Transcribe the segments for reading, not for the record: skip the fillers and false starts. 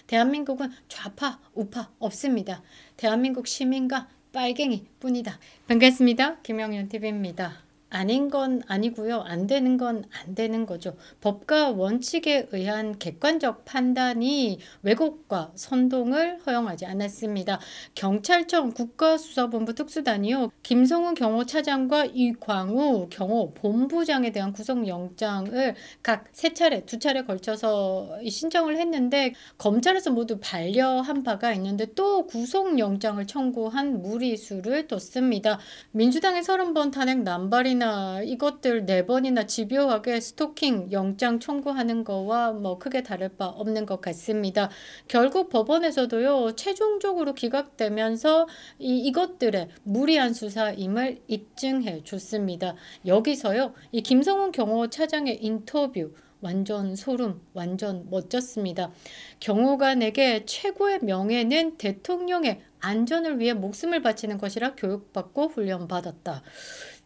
대한민국은 좌파, 우파 없습니다. 대한민국 시민과 빨갱이 뿐이다. 반갑습니다. 김영현 TV입니다. 아닌 건 아니고요. 안 되는 건 안 되는 거죠. 법과 원칙에 의한 객관적 판단이 왜곡과 선동을 허용하지 않았습니다. 경찰청 국가수사본부 특수단이요. 김성훈 경호차장과 이광우 경호본부장에 대한 구속영장을 각 세 차례, 두 차례 걸쳐서 신청을 했는데 검찰에서 모두 반려한 바가 있는데 또 구속영장을 청구한 무리수를 뒀습니다. 민주당의 30번 탄핵 남발이나 이것들 4번이나 집요하게 스토킹 영장 청구하는 거와 뭐 크게 다를 바 없는 것 같습니다. 결국 법원에서도요, 최종적으로 기각되면서 이것들의 무리한 수사임을 입증해 줬습니다. 여기서요, 이 김성훈 경호차장의 인터뷰 완전 소름, 완전 멋졌습니다. 경호관에게 최고의 명예는 대통령의 안전을 위해 목숨을 바치는 것이라 교육받고 훈련받았다.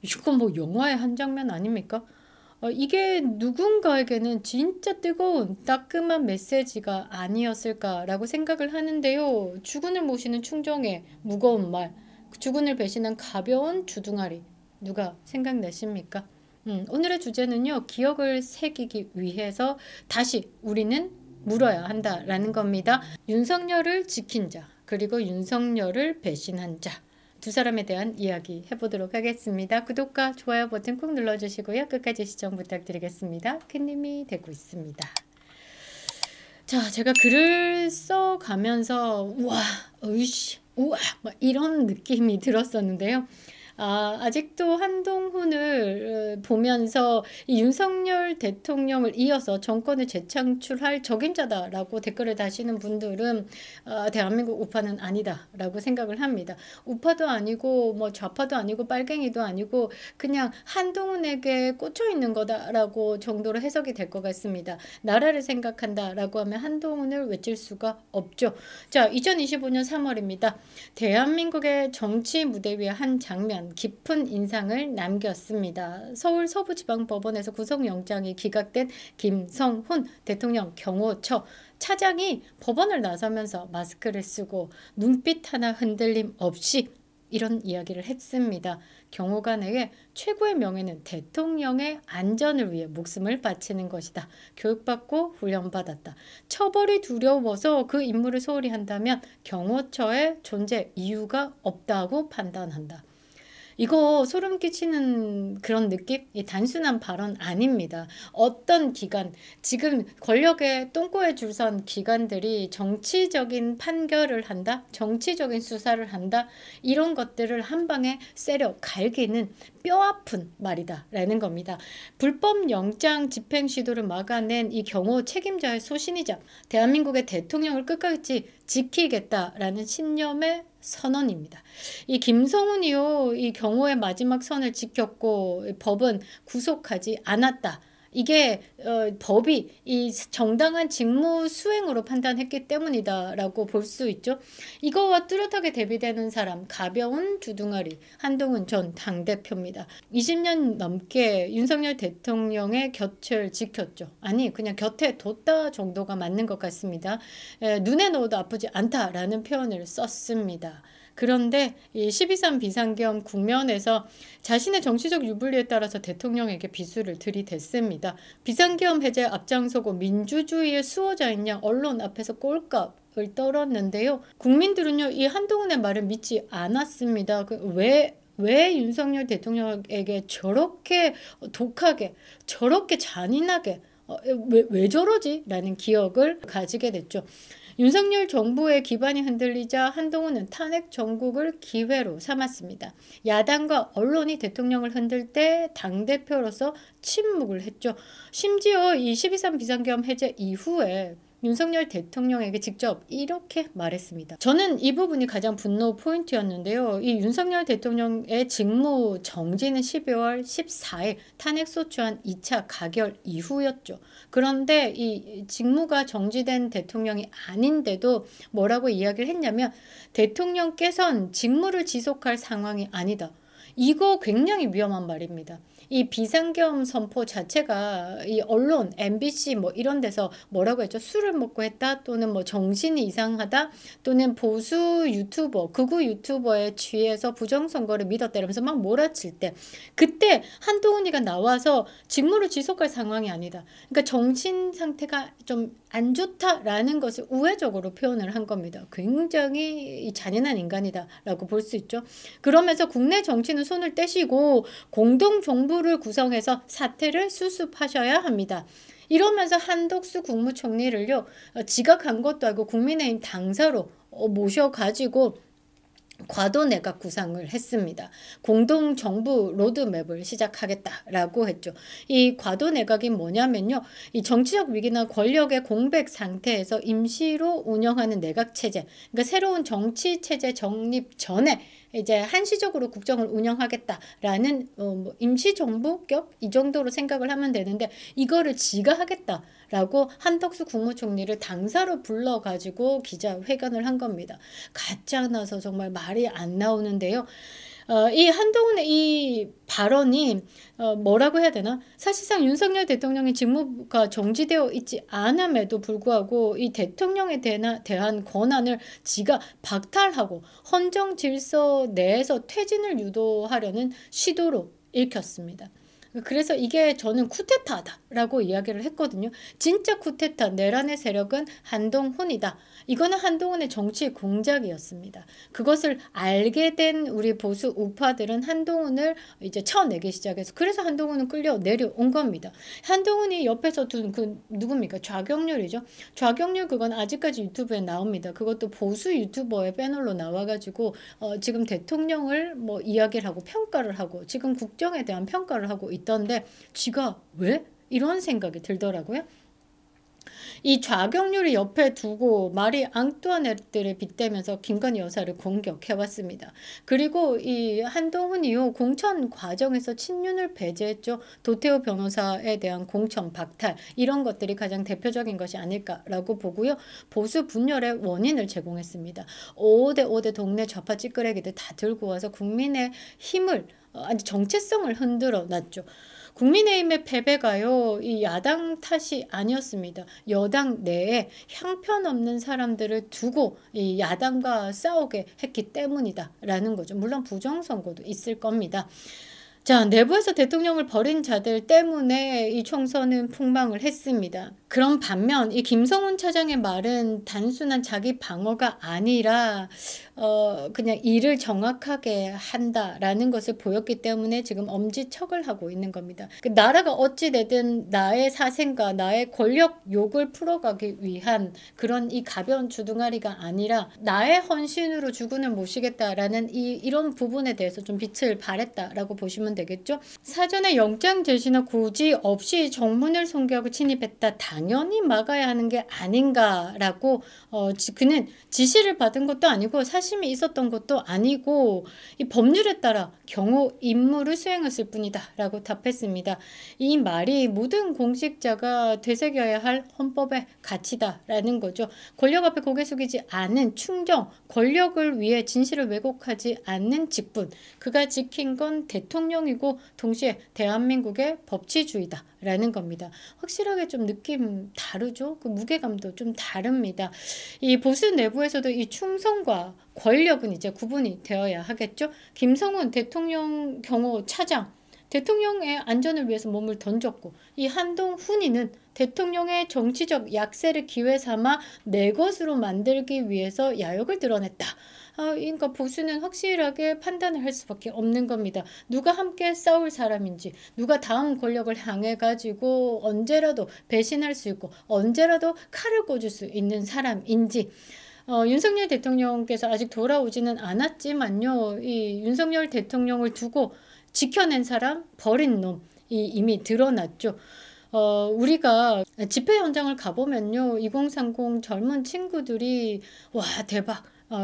이건 뭐 영화의 한 장면 아닙니까? 이게 누군가에게는 진짜 뜨거운 따끔한 메시지가 아니었을까라고 생각을 하는데요. 주군을 모시는 충정의 무거운 말, 주군을 배신한 가벼운 주둥아리, 누가 생각나십니까? 오늘의 주제는요, 기억을 새기기 위해서 다시 우리는 물어야 한다라는 겁니다. 윤석열을 지킨 자, 그리고 윤석열을 배신한 자, 두 사람에 대한 이야기 해보도록 하겠습니다. 구독과 좋아요 버튼 꾹 눌러주시고요. 끝까지 시청 부탁드리겠습니다. 큰 힘이 되고 있습니다. 자, 제가 글을 써가면서 우와, 으이씨, 우와 막 이런 느낌이 들었었는데요. 아직도 한동훈을 보면서 이 윤석열 대통령을 이어서 정권을 재창출할 적임자다라고 댓글을 다시는 분들은 대한민국 우파는 아니다라고 생각을 합니다. 우파도 아니고 뭐 좌파도 아니고 빨갱이도 아니고 그냥 한동훈에게 꽂혀 있는 거다라고 정도로 해석이 될 것 같습니다. 나라를 생각한다라고 하면 한동훈을 외칠 수가 없죠. 자, 2025년 3월입니다. 대한민국의 정치 무대 위의 한 장면, 깊은 인상을 남겼습니다. 서울 서부지방법원에서 구속영장이 기각된 김성훈 대통령 경호처 차장이 법원을 나서면서 마스크를 쓰고 눈빛 하나 흔들림 없이 이런 이야기를 했습니다. 경호관에게 최고의 명예는 대통령의 안전을 위해 목숨을 바치는 것이다. 교육받고 훈련받았다. 처벌이 두려워서 그 임무를 소홀히 한다면 경호처의 존재 이유가 없다고 판단한다. 이거 소름 끼치는 그런 느낌? 이 단순한 발언 아닙니다. 어떤 기관, 지금 권력의 똥꼬에 줄 선 기관들이 정치적인 판결을 한다? 정치적인 수사를 한다? 이런 것들을 한 방에 세려 갈기는 뼈아픈 말이다 라는 겁니다. 불법 영장 집행 시도를 막아낸 이 경호 책임자의 소신이자 대한민국의 대통령을 끝까지 지키겠다라는 신념의 선언입니다. 이 김성훈이요, 이 경호의 마지막 선을 지켰고 법은 구속하지 않았다. 이게 법이 이 정당한 직무 수행으로 판단했기 때문이다라고 볼 수 있죠. 이거와 뚜렷하게 대비되는 사람, 가벼운 주둥아리 한동훈 전 당대표입니다. 20년 넘게 윤석열 대통령의 곁을 지켰죠. 아니, 그냥 곁에 뒀다 정도가 맞는 것 같습니다. 눈에 넣어도 아프지 않다라는 표현을 썼습니다. 그런데 이 12.3 비상계엄 국면에서 자신의 정치적 유불리에 따라서 대통령에게 비수를 들이댔습니다. 비상계엄 해제 앞장서고 민주주의의 수호자인 양 언론 앞에서 꼴값을 떨었는데요. 국민들은요, 이 한동훈의 말을 믿지 않았습니다. 왜 윤석열 대통령에게 저렇게 독하게, 저렇게 잔인하게 왜 저러지? 라는 기억을 가지게 됐죠. 윤석열 정부의 기반이 흔들리자 한동훈은 탄핵 정국을 기회로 삼았습니다. 야당과 언론이 대통령을 흔들 때 당대표로서 침묵을 했죠. 심지어 이 12.3 비상계엄 해제 이후에 윤석열 대통령에게 직접 이렇게 말했습니다. 저는 이 부분이 가장 분노 포인트였는데요. 이 윤석열 대통령의 직무 정지는 12월 14일 탄핵소추안 2차 가결 이후였죠. 그런데 이 직무가 정지된 대통령이 아닌데도 뭐라고 이야기를 했냐면 대통령께서는 직무를 지속할 상황이 아니다. 이거 굉장히 위험한 말입니다. 이 비상계엄 선포 자체가 이 언론, MBC 뭐 이런 데서 뭐라고 했죠? 술을 먹고 했다, 또는 뭐 정신이 이상하다, 또는 보수 유튜버, 극우 유튜버에 취해서 부정선거를 믿었다 이러면서 막 몰아칠 때, 그때 한동훈이가 나와서 직무를 지속할 상황이 아니다. 그러니까 정신 상태가 좀 안 좋다라는 것을 우회적으로 표현을 한 겁니다. 굉장히 잔인한 인간이다라고 볼 수 있죠. 그러면서 국내 정치는 손을 떼시고 공동정부를 구성해서 사태를 수습하셔야 합니다. 이러면서 한덕수 국무총리를요, 지각한 것도 아니고 국민의힘 당사로 모셔가지고 과도 내각 구상을 했습니다. 공동정부 로드맵을 시작하겠다라고 했죠. 이 과도 내각이 뭐냐면요, 이 정치적 위기나 권력의 공백 상태에서 임시로 운영하는 내각 체제, 그러니까 새로운 정치 체제 정립 전에 이제 한시적으로 국정을 운영하겠다라는 뭐 임시정부격 이 정도로 생각을 하면 되는데, 이거를 지가 하겠다라고 한덕수 국무총리를 당사로 불러가지고 기자회견을 한 겁니다. 가짜 나서 정말 말이 안 나오는데요. 이 한동훈의 이 발언이 뭐라고 해야 되나? 사실상 윤석열 대통령의 직무가 정지되어 있지 않음에도 불구하고 이 대통령에 대한 권한을 지가 박탈하고 헌정 질서 내에서 퇴진을 유도하려는 시도로 읽혔습니다. 그래서 이게 저는 쿠데타다라고 이야기를 했거든요. 진짜 쿠데타, 내란의 세력은 한동훈이다. 이거는 한동훈의 정치 공작이었습니다. 그것을 알게 된 우리 보수 우파들은 한동훈을 이제 쳐내기 시작해서, 그래서 한동훈은 끌려 내려온 겁니다. 한동훈이 옆에서 둔 그 누굽니까? 좌경률이죠. 좌경률 그건 아직까지 유튜브에 나옵니다. 그것도 보수 유튜버의 패널로 나와가지고 지금 대통령을 뭐 이야기를 하고 평가를 하고 지금 국정에 대한 평가를 하고 있던데, 쥐가 왜? 이런 생각이 들더라고요. 이 좌경률을 옆에 두고 마리 앙뚜아네트를 빗대면서 김건희 여사를 공격해왔습니다. 그리고 이 한동훈이요, 공천 과정에서 친윤을 배제했죠. 도태우 변호사에 대한 공천 박탈, 이런 것들이 가장 대표적인 것이 아닐까라고 보고요. 보수 분열의 원인을 제공했습니다. 5대 동네 좌파 찌끄레기들 다 들고 와서 국민의 힘을 아니 정체성을 흔들어 놨죠. 국민의힘의 패배가요, 이 야당 탓이 아니었습니다. 여당 내에 형편없는 사람들을 두고 이 야당과 싸우게 했기 때문이다라는 거죠. 물론 부정선거도 있을 겁니다. 자, 내부에서 대통령을 버린 자들 때문에 이 총선은 폭망을 했습니다. 그런 반면 이 김성훈 차장의 말은 단순한 자기 방어가 아니라 그냥 일을 정확하게 한다라는 것을 보였기 때문에 지금 엄지척을 하고 있는 겁니다. 그 나라가 어찌되든 나의 사생과 나의 권력 욕을 풀어가기 위한 그런 이 가벼운 주둥아리가 아니라 나의 헌신으로 주군을 모시겠다라는 이런 부분에 대해서 좀 빛을 발했다라고 보시면 되겠죠. 사전에 영장 제시나 고지 없이 정문을 손괴하고 침입했다, 당연히 막아야 하는 게 아닌가라고 그는 지시를 받은 것도 아니고 사심이 있었던 것도 아니고 이 법률에 따라 경호 임무를 수행했을 뿐이다 라고 답했습니다. 이 말이 모든 공직자가 되새겨야 할 헌법의 가치다라는 거죠. 권력 앞에 고개 숙이지 않은 충정, 권력을 위해 진실을 왜곡하지 않는 직분, 그가 지킨 건 대통령이고 동시에 대한민국의 법치주의다 라는 겁니다. 확실하게 좀 느낌 다르죠? 그 무게감도 좀 다릅니다. 이 보수 내부에서도 이 충성과 권력은 이제 구분이 되어야 하겠죠? 김성훈 대통령 경호 차장, 대통령의 안전을 위해서 몸을 던졌고, 이 한동훈이는 대통령의 정치적 약세를 기회 삼아 내 것으로 만들기 위해서 야욕을 드러냈다. 그러니까 보수는 확실하게 판단을 할 수밖에 없는 겁니다. 누가 함께 싸울 사람인지, 누가 다음 권력을 향해 가지고 언제라도 배신할 수 있고 언제라도 칼을 꽂을 수 있는 사람인지. 윤석열 대통령께서 아직 돌아오지는 않았지만요, 이 윤석열 대통령을 두고 지켜낸 사람, 버린 놈이 이미 드러났죠. 우리가 집회 현장을 가보면요, 2030 젊은 친구들이 와 대박,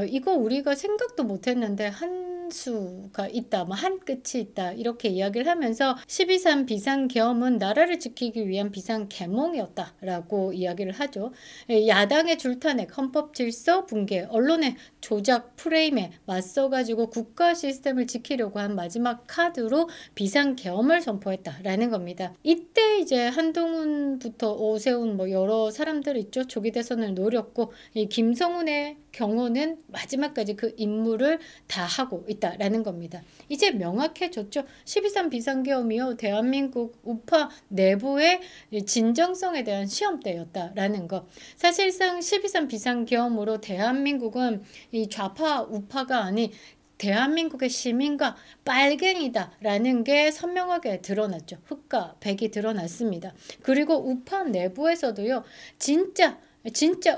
이거 우리가 생각도 못했는데 한 한 수가 있다, 뭐 한 끝이 있다 이렇게 이야기를 하면서 12.3 비상계엄은 나라를 지키기 위한 비상계몽이었다라고 이야기를 하죠. 야당의 줄타nek, 헌법 질서 붕괴, 언론의 조작 프레임에 맞서가지고 국가 시스템을 지키려고 한 마지막 카드로 비상계엄을 선포했다라는 겁니다. 이때 이제 한동훈부터 오세훈 뭐 여러 사람들 있죠. 조기 대선을 노렸고 이 김성훈의 경우는 마지막까지 그 임무를 다 하고 있다라는 겁니다. 이제 명확해졌죠. 12.3 비상계엄이요, 대한민국 우파 내부의 진정성에 대한 시험대였다라는 거. 사실상 12.3 비상계엄으로 대한민국은 이 좌파 우파가 아닌 대한민국의 시민과 빨갱이다라는 게 선명하게 드러났죠. 흑과 백이 드러났습니다. 그리고 우파 내부에서도요, 진짜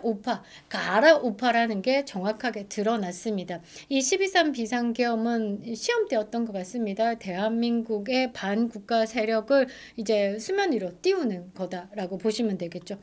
우파, 가라 우파라는 게 정확하게 드러났습니다. 이 12.3 비상계엄은 시험대였던 것 같습니다. 대한민국의 반국가 세력을 이제 수면 위로 띄우는 거다라고 보시면 되겠죠.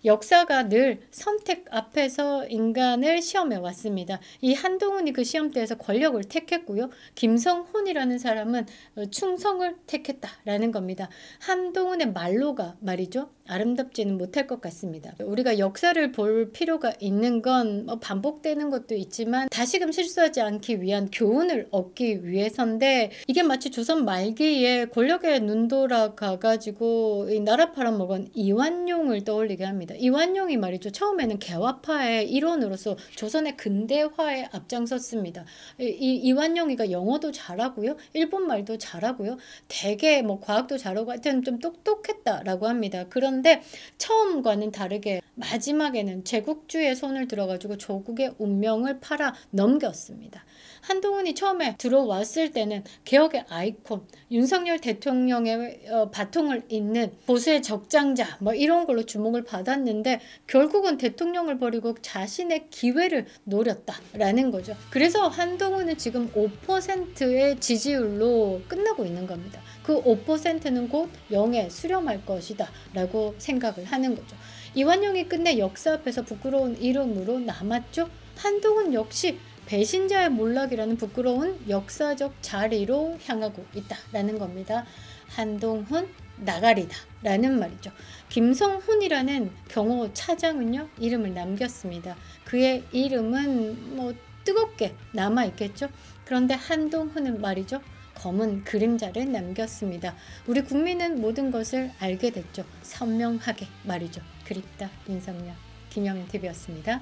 역사가 늘 선택 앞에서 인간을 시험해 왔습니다. 이 한동훈이 그 시험대에서 권력을 택했고요. 김성훈이라는 사람은 충성을 택했다라는 겁니다. 한동훈의 말로가 말이죠, 아름답지는 못할 것 같습니다. 우리가 역사를 볼 필요가 있는 건 반복되는 것도 있지만 다시금 실수하지 않기 위한 교훈을 얻기 위해서인데, 이게 마치 조선 말기에 권력에 눈돌아가가지고 이 나라 팔아먹은 이완용을 떠올리게 합니다. 이완용이 말이죠, 처음에는 개화파의 일원으로서 조선의 근대화에 앞장섰습니다. 이완용이가 영어도 잘하고요, 일본말도 잘하고요, 되게 뭐 과학도 잘하고 하여튼 좀 똑똑했다라고 합니다. 그런데 처음과는 다르게 마지막에는 제국주의의 손을 들어가지고 조국의 운명을 팔아 넘겼습니다. 한동훈이 처음에 들어왔을 때는 개혁의 아이콘, 윤석열 대통령의 바통을 잇는 보수의 적장자 뭐 이런 걸로 주목을 받았는데, 결국은 대통령을 버리고 자신의 기회를 노렸다라는 거죠. 그래서 한동훈은 지금 5%의 지지율로 끝나고 있는 겁니다. 그 5%는 곧 0에 수렴할 것이다 라고 생각을 하는 거죠. 이완용이 끝내 역사 앞에서 부끄러운 이름으로 남았죠. 한동훈 역시 배신자의 몰락이라는 부끄러운 역사적 자리로 향하고 있다라는 겁니다. 한동훈 나가리다 라는 말이죠. 김성훈이라는 경호 차장은요, 이름을 남겼습니다. 그의 이름은 뭐 뜨겁게 남아있겠죠. 그런데 한동훈은 말이죠, 검은 그림자를 남겼습니다. 우리 국민은 모든 것을 알게 됐죠. 선명하게 말이죠. 그립다 윤석열. 김영현 TV였습니다.